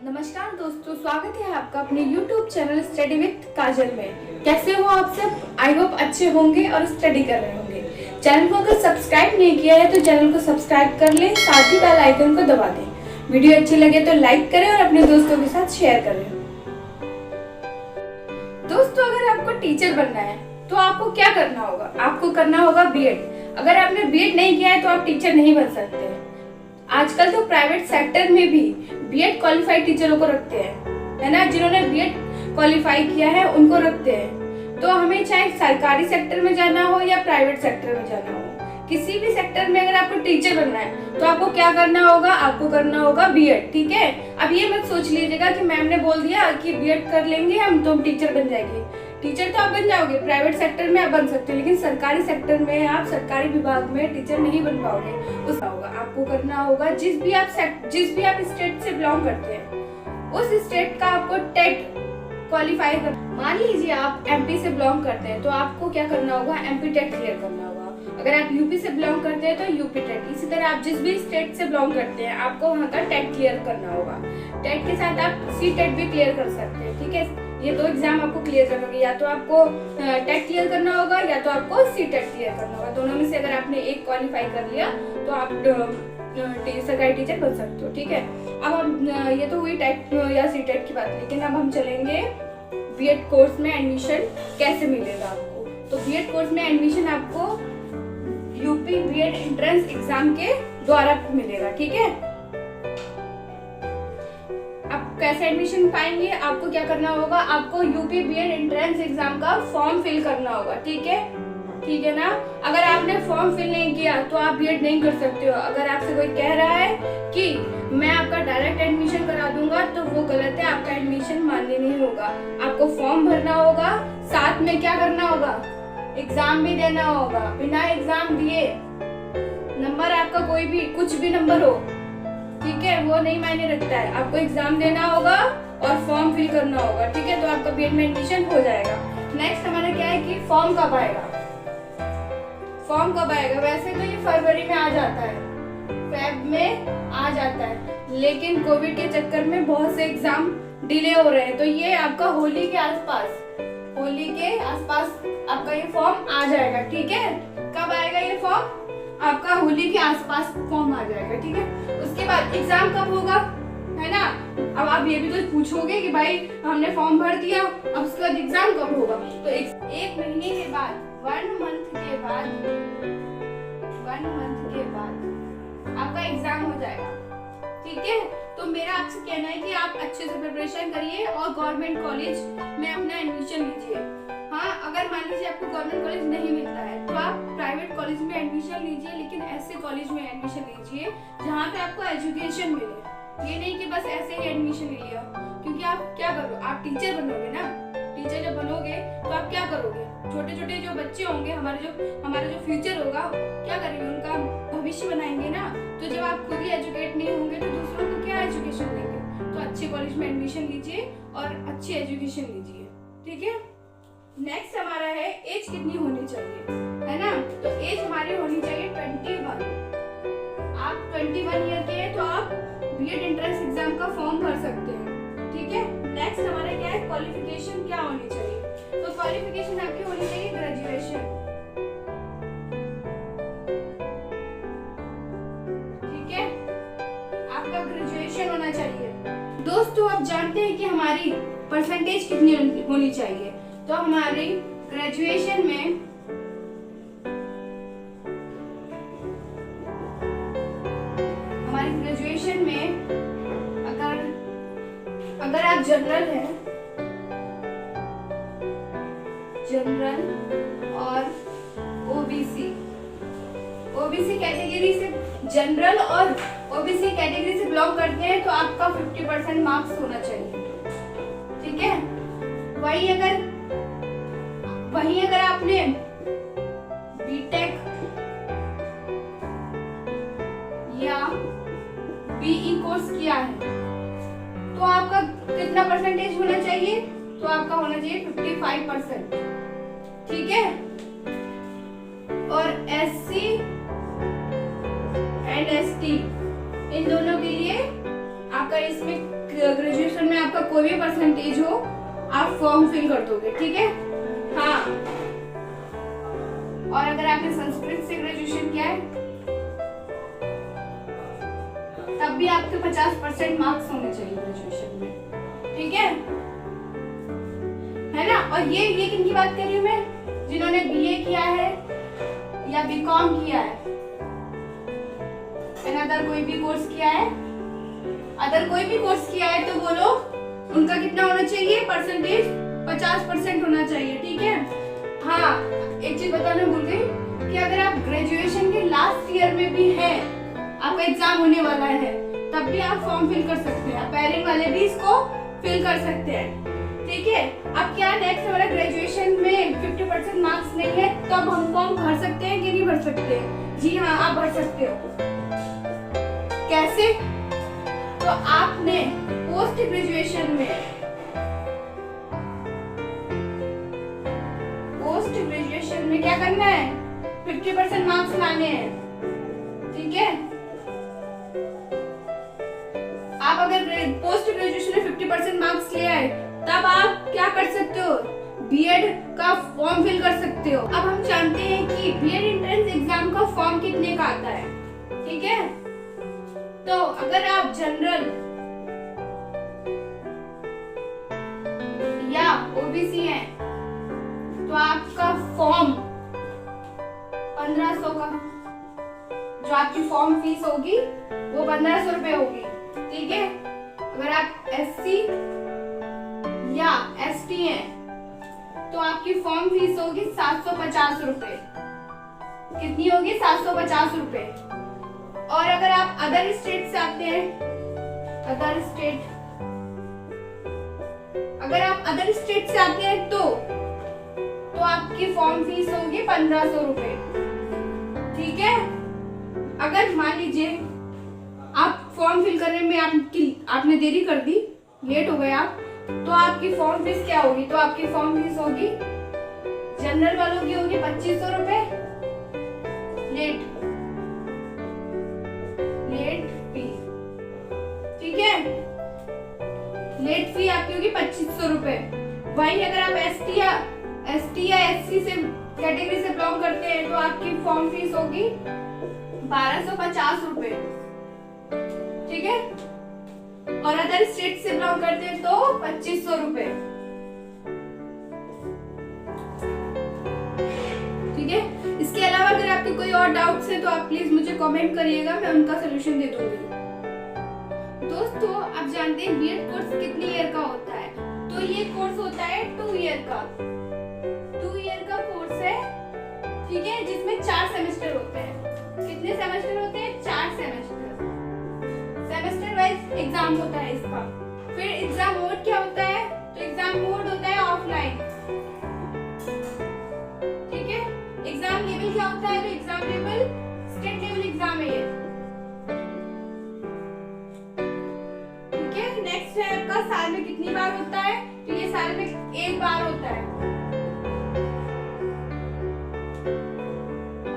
नमस्कार दोस्तों, स्वागत है आपका अपने YouTube चैनल स्टडी विद काजल में। कैसे हो आप सब? आई होप अच्छे होंगे और स्टडी कर रहे होंगे। चैनल को अगर सब्सक्राइब नहीं किया है तो चैनल को सब्सक्राइब कर लें, साथ ही बेल आइकन को दबा दें। वीडियो अच्छी लगे तो लाइक करें और अपने दोस्तों के साथ शेयर करें। दोस्तों, अगर आपको टीचर बनना है तो आपको क्या करना होगा? आपको करना होगा बीएड। अगर आपने बीएड नहीं किया है तो आप टीचर नहीं बन सकते। आजकल तो प्राइवेट सेक्टर में भी बीएड क्वालिफाइड टीचरों को रखते हैं, है ना। जिन्होंने बीएड क्वालिफाई किया है उनको रखते हैं। तो हमें चाहे सरकारी सेक्टर में जाना हो या प्राइवेट सेक्टर में जाना हो, किसी भी सेक्टर में अगर आपको टीचर बनना है तो आपको क्या करना होगा? आपको करना होगा बीएड। ठीक है। अब ये मत सोच लीजिएगा कि मैम ने बोल दिया कि बीएड कर लेंगे हम तो हम टीचर बन जाएंगे। टीचर तो आप बन जाओगे, प्राइवेट सेक्टर में आप बन सकते हो, लेकिन सरकारी सेक्टर में आप सरकारी विभाग में टीचर नहीं बन पाओगे। उसका होगा आपको करना होगा जिस भी आप स्टेट से बिलोंग करते हैं उस स्टेट का आपको टेट क्वालिफाई कर। मान लीजिए आप एमपी से बिलोंग करते हैं तो आपको क्या करना होगा? एमपी टेट क्लियर करना होगा। अगर आप यूपी से बिलोंग करते हैं तो यूपी टेट। इसी तरह आप जिस भी स्टेट से बिलोंग करते हैं आपको वहाँ का टेट क्लियर करना होगा। टेट के साथ आप सी टेट भी क्लियर कर सकते हैं। ठीक है। ये दो एग्जाम आपको क्लियर करना होगा, या तो आपको टेट क्लियर करना होगा या तो आपको सी टेट क्लियर करना होगा। दोनों में से अगर आपने एक क्वालिफाई कर लिया तो आप सरकारी टीचर बन सकते हो। ठीक है। अब हम ये तो हुई टेट या सी टेट की बात, लेकिन अब हम चलेंगे बीएड कोर्स में एडमिशन कैसे मिलेगा आपको। तो बीएड कोर्स में एडमिशन आपको यूपी बीएड एंट्रेंस एग्जाम के द्वारा मिलेगा। ठीक है। आप कैसे एडमिशन पाएंगे? आपको क्या करना होगा? आपको यूपी बीएड एंट्रेंस एग्जाम का फॉर्म फिल करना होगा। ठीक है। ठीक है ना। अगर आपने फॉर्म फिल नहीं किया तो आप बीएड नहीं कर सकते हो। अगर आपसे कोई कह रहा है कि मैं आपका डायरेक्ट एडमिशन करा दूंगा तो वो गलत है, आपका एडमिशन मान्य नहीं होगा। आपको फॉर्म भरना होगा, साथ में क्या करना होगा? एग्जाम भी देना होगा। बिना एग्जाम दिए नंबर आपका कोई भी कुछ भी नंबर हो, ठीक है, वो नहीं मायने रखता है। आपको एग्जाम देना होगा और फॉर्म फिल करना होगा। ठीक है। तो आपका बीएड में एडमिशन हो जाएगा। नेक्स्ट हमारा क्या है कि फॉर्म कब आएगा? फॉर्म कब आएगा? वैसे तो ये फरवरी में आ जाता है, फेब में आ जाता है, लेकिन कोविड के चक्कर में बहुत से एग्जाम डिले हो रहे हैं। तो ये आपका होली के आसपास आपका ये फॉर्म आ जाएगा। ठीक है। कब आएगा ये फॉर्म? आपका होली के आसपास फॉर्म आ जाएगा। ठीक है। उसके बाद एग्जाम कब होगा, है ना। अब आप ये भी तो पूछोगे कि भाई हमने फॉर्म भर दिया, अब उसके बाद एग्जाम कब होगा? तो एक महीने के बाद, 1 मंथ के बाद आपका एग्जाम हो जाएगा। ठीक है। तो मेरा आपसे कहना है कि आप अच्छे से प्रिपरेशन करिए और गवर्नमेंट कॉलेज में अपना एडमिशन लीजिए। हाँ, अगर मान लीजिए आपको गवर्नमेंट कॉलेज नहीं मिलता है तो आप प्राइवेट कॉलेज में एडमिशन लीजिए, लेकिन ऐसे कॉलेज में एडमिशन लीजिए जहाँ पे आपको एजुकेशन मिले। ये नहीं कि बस ऐसे ही एडमिशन ले लिया, क्योंकि आप क्या करोगे? आप टीचर बनोगे ना। टीचर जब बनोगे तो आप क्या करोगे? छोटे छोटे जो बच्चे होंगे, हमारा जो फ्यूचर होगा, क्या करेंगे? उनका भविष्य बनाएंगे ना। तो जब आप खुद ही एजुकेट नहीं होंगे तो दूसरों को क्या एजुकेशन देंगे? तो अच्छे कॉलेज में एडमिशन लीजिए और अच्छी एजुकेशन लीजिए। ठीक है। नेक्स्ट हमारा है एज कितनी होनी चाहिए, है ना। तो एज हमारी होनी चाहिए 21। आप 21 ईयर के हैं तो आप बीएड एंट्रेंस एग्जाम का फॉर्म भर सकते हैं। ठीक है। नेक्स्ट हमारा क्या है? क्वालिफिकेशन क्या होनी चाहिए? तो क्वालिफिकेशन आपकी होनी चाहिए ग्रेजुएशन। ठीक है। आपका ग्रेजुएशन होना चाहिए। दोस्तों, आप जानते हैं कि हमारी परसेंटेज कितनी होनी चाहिए? तो हमारी ग्रेजुएशन में अगर आप जनरल हैं, जनरल और ओबीसी कैटेगरी से, जनरल और ओबीसी कैटेगरी से बिलोंग करते हैं तो आपका 50% मार्क्स होना चाहिए। ठीक है। वहीं अगर आपने बीटेक या बीई कोर्स किया है तो आपका कितना परसेंटेज होना चाहिए? तो आपका होना चाहिए 55%। ठीक है। और एससी एंड एसटी इन दोनों के लिए आपका इसमें ग्रेजुएशन में आपका कोई भी परसेंटेज हो, आप फॉर्म फिल कर दोगे, ठीक है। हाँ, और अगर आपने संस्कृत से ग्रेजुएशन किया है तब भी आपके 50% मार्क्स होने चाहिए ग्रेजुएशन में, ठीक है ना। और ये किन की बात कर रही हूँ मैं, जिन्होंने बीए किया है या बीकॉम किया है, अदर कोई भी कोर्स किया है, अदर कोई भी कोर्स किया है, तो वो लोग, उनका कितना होना चाहिए परसेंटेज, 50% होना चाहिए, ठीक है। हाँ, एक चीज बताना भूल गई कि अगर आप ग्रेजुएशन के लास्ट ईयर में भी है, आपका एग्जाम होने वाला है, तब भी आप फॉर्म फिल कर सकते हैं, पेरेंट वाले भी इसको फिल कर सकते हैं, ठीक है। अब क्या नेक्स्ट हमारा ग्रेजुएशन में 50% मार्क्स नहीं है, तो अब हम फॉर्म भर सकते हैं कि नहीं भर सकते? जी हाँ, आप भर सकते हो। कैसे? तो आपने पोस्ट ग्रेजुएशन में क्या करना है, 50% मार्क्स लाने हैं, ठीक है। आप अगर पोस्ट ग्रेजुएशन में 50% मार्क्स ले आए, तब आप क्या कर सकते हो, बीएड का फॉर्म फिल कर सकते हो। अब हम जानते हैं कि बीएड एंट्रेंस एग्जाम का फॉर्म कितने का आता है, ठीक है। तो अगर आप जनरल या ओबीसी हैं, तो आपका फॉर्म 1500 का, जो आपकी फॉर्म फीस होगी वो 1500 रुपए होगी, ठीक है। अगर आप एससी या एसटी हैं, तो आपकी फॉर्म फीस होगी 750 रुपए। कितनी होगी? 750 रुपए। और अगर आप अदर स्टेट से आते हैं, अगर आप अदर स्टेट से आते हैं तो आपकी फॉर्म फीस होगी 1500 रुपए, ठीक है। अगर मान लीजिए आप फॉर्म फिल करने में आपने देरी कर दी, लेट हो गए आप, तो आपकी फॉर्म फीस क्या होगी? तो आपकी फॉर्म फीस होगी, जनरल वालों की होगी 2500 रुपए, लेट फी, ठीक है। लेट फी आपकी होगी 2500 रुपए। वहीं अगर आप एसटी या एससी से कैटेगरी से बिलोंग करते हैं, तो आपकी फॉर्म फीस होगी 1250 रुपए, ठीक है। और अदर स्टेट से बिलोंग करते हैं तो 2500 रुपए, ठीक है। इसके अलावा अगर आपके कोई और डाउट्स है तो आप प्लीज मुझे कमेंट करिएगा, मैं उनका सोल्यूशन दे दूंगी। दोस्तों, आप जानते हैं बीएड कोर्स कितने ईयर का होता है? तो ये कोर्स होता है 2 ईयर का, 2 ईयर का कोर्स है, ठीक है, जिसमें 4 सेमेस्टर होते हैं। कितने सेमेस्टर होते हैं? 4 सेमेस्टर वाइज एग्जाम होता है इसका। फिर एग्जाम मोड क्या होता है? तो एग्जाम मोड होता है ऑफलाइन, ठीक है। एग्जाम लेवल क्या होता है? तो exam level state level exam है ये, ठीक है। नेक्स्ट है आपका साल में कितनी बार होता है? तो ये साल में 1 बार होता है।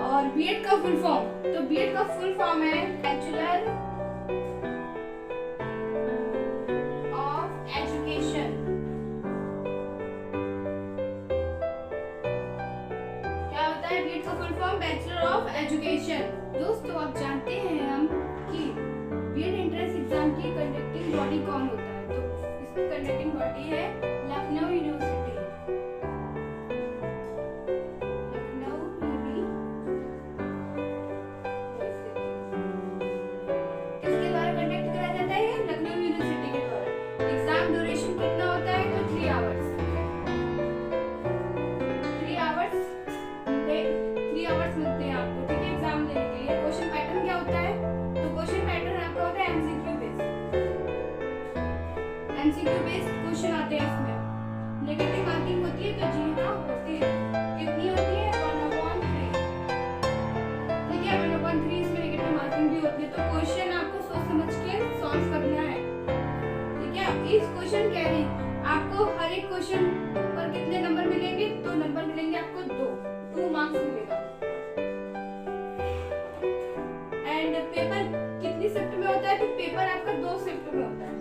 और बीएड का फुल फॉर्म, तो बीएड का फुल फॉर्म है बैचलर ऑफ एजुकेशन। क्या होता है बीएड का full form? Bachelor of education. दोस्तों, आप जानते हैं हम कि बीएड एंट्रेंस एग्जाम की कंडक्टिंग बॉडी कौन होता है? तो इसकी कंडक्टिंग बॉडी है Lucknow university. MCQ based question आते हैं इसमें। नेगेटिव मार्किंग होती है? तो जी हाँ, होती है। कितनी होती है? 1/3, ठीक है। 1/3 इसमें नेगेटिव मार्किंग भी होती है। तो क्वेश्चन आपको सोच समझ के सॉल्व करना है, ठीक है। इस क्वेश्चन कैरी आपको हर एक क्वेश्चन पर कितने नंबर मिलेंगे? तो नंबर मिलेंगे आपको 2 मार्क्स मिलेगा। एंड पेपर कितनी शिफ्ट में होता है? तो पेपर आपका 2 शिफ्ट में होता है,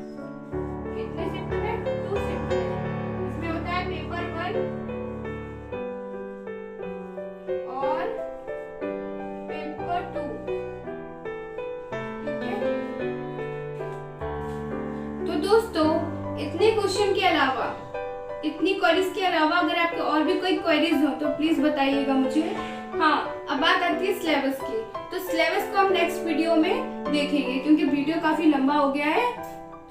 अलावा, इतनी क्वेरीज के अलावा अगर आपके और भी कोई क्वेरीज हो तो प्लीज बताइएगा मुझे। हाँ, अब बात आती है सिलेबस की। तो सिलेबस को हम नेक्स्ट वीडियो में देखेंगे क्योंकि वीडियो काफी लंबा हो गया है।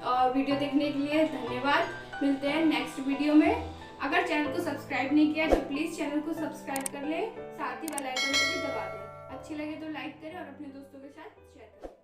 और वीडियो देखने के लिए धन्यवाद। मिलते हैं नेक्स्ट वीडियो में। अगर चैनल को सब्सक्राइब नहीं किया तो प्लीज चैनल को सब्सक्राइब कर ले, साथ ही बेल आइकन को भी दबा दें। अच्छी लगे तो लाइक करें और अपने दोस्तों के साथ शेयर करें।